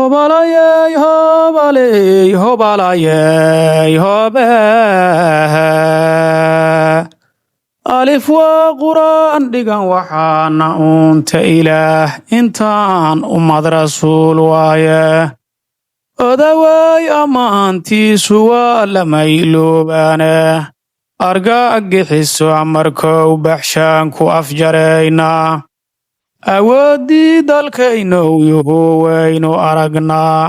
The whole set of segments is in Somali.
Hobalayey, hobaley, hobalayey, hobe. Alif waa quraan dhigan waxaana uunta ilaah intaan ummad rasuul waaye odaway ammaantiisu waa lama iloobaane argagaxiso markow baxshaan ku afjaraynaa awooddii dalkaynow yuhuwaynu aragnaa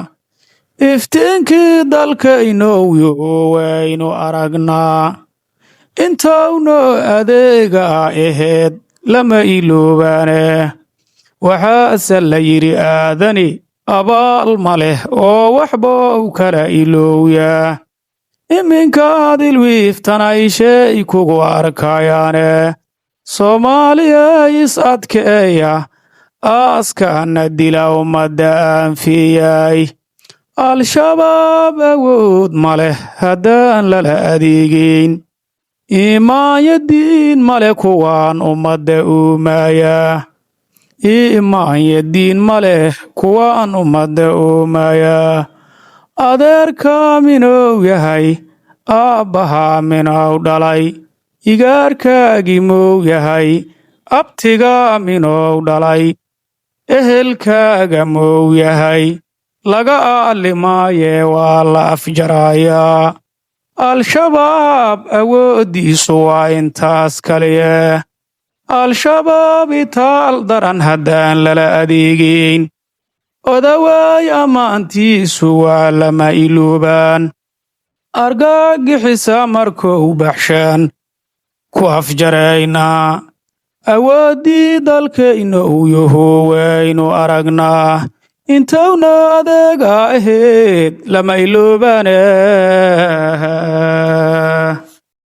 iftiinkii dalkaynow yuhuwaynu aragnaa intawno adeega aheed lama iloobaane waxaase la yidhi aadani abaal ma leh oo waxba u kala ilowyaa iminkaad ilwiiftanay shay kugu arkayaane soomaaliya is adkeeya aaskana dila ummadda aanfiyay al-shabaab awood ma leh haddaan lala adeegayn imaanyadiin male kuwaan ummadda uumaya imaanyadiin maleh kuwaan ummadda uumaya adeerkaa minow yahay aabbahaa minow dhalay igaarkaagii mow yahay abtigaa minow dhalay ehelkaaga mow yahay laga aalimaaye waa la afjarayaa al-shabaab awooddiisu waa intaas kaliya al-shabaab itaal daran haddaan lala adeegayn odawaay ammaantiisu waa lama iloobaan argagixisa markow baxshaan ku afjaraynaa awooddii dalkaynow yuhuwaynu aragnaa intawna adeega aheed lama iloobaane